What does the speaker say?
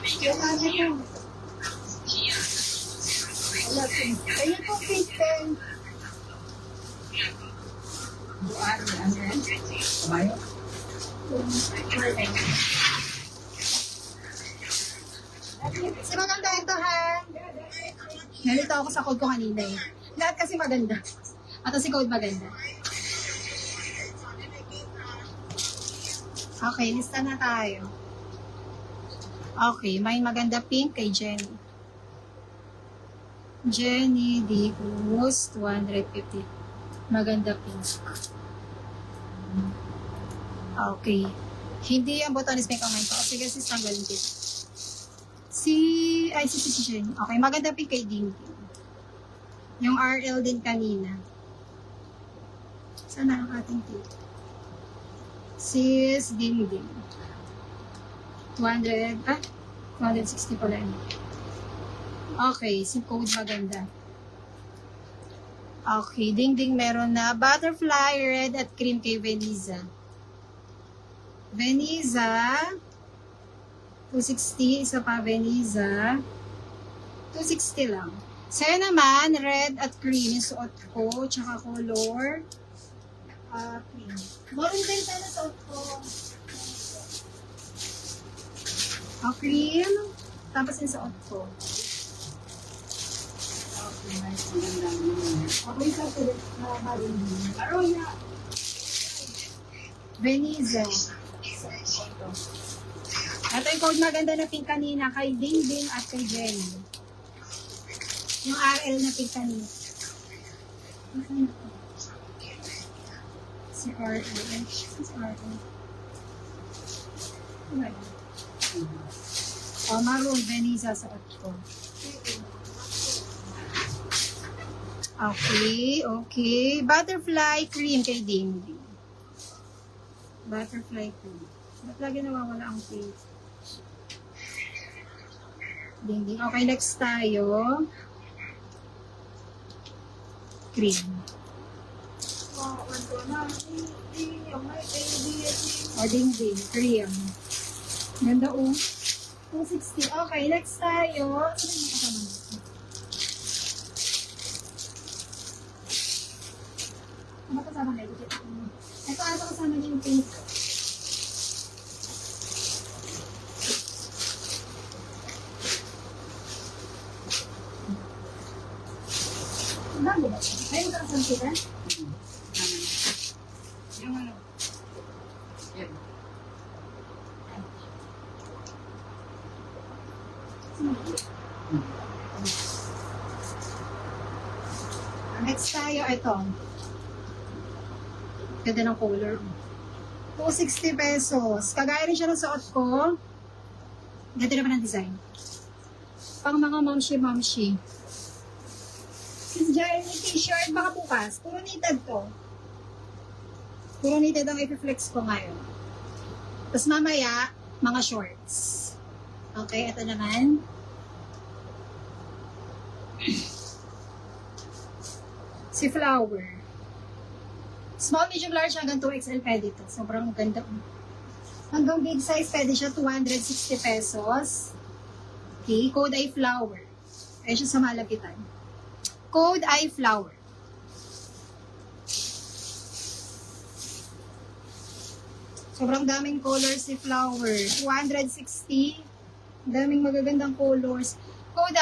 Yung ate ko. Wala po. Ayun po, pink pen. Ano yan? Kabayo? Si maganda ito, ha? Nalito ako sa code ko kanina eh. Lahat kasi maganda. At si code maganda. Okay, lista na tayo. Okay, may maganda pink kay Jenny. Jenny D. Cruz, 250. Maganda pink. Okay. Hindi ang botones may kamay ko. Sige, sis, tanggalin din. Si Jenny. Okay, maganda pink kay Ding Ding. Yung RL din kanina. Sana ang ating tip. Sis Ding Ding. 260 pala yun. Okay, si code maganda. Okay, Ding Ding meron na butterfly, red at cream kay Veniza. Veniza, 260, isa pa Veniza, 260 lang. Sa'yo naman, red at cream yung suot ko, tsaka color, cream. Meron din tayo na suot ko. Cream, tapos yung suot ko. Okay, sa tulad na barin. Veniza. Ito yung code maganda na pink kanina kay Ding Ding at kay Jenny. Yung RL na pink kanina. Si RL. Si RL. Oh, maroon. Veniza sa ko. Okay, okay. Butterfly cream kay Ding Ding. Butterfly cream. Ba't lagi nawawala ang pink? Ding Ding. Okay, next tayo. Cream. O, Ding Ding. Cream. Ganda o. 260. Okay, next tayo. Ano kasama na ito? Ito ata kasama niya yung pink. Ang dami ba? Ay, magkakasama kita? Yung ano? Yan. Next tayo, ito. Ganda ng color. 260 pesos. Kagaya rin siya ng suot ko. Ganda naman ang design. Pang mga momshi-momshi. Sis Jeremy t-shirt, baka bukas. Puro knitted to. Puro knitted ang i-flex ko ngayon. Tapos mamaya, mga shorts. Okay, ito naman. Si Flower. Small, medium, large, hanggang 2XL pwede ito. Sobrang ganda. Hanggang big size, pwede siya 260 pesos. Okay, code ay flower. Ay siya sa malapitan. Code ay flower. Sobrang daming colors si flower. 260. Daming magagandang colors. Code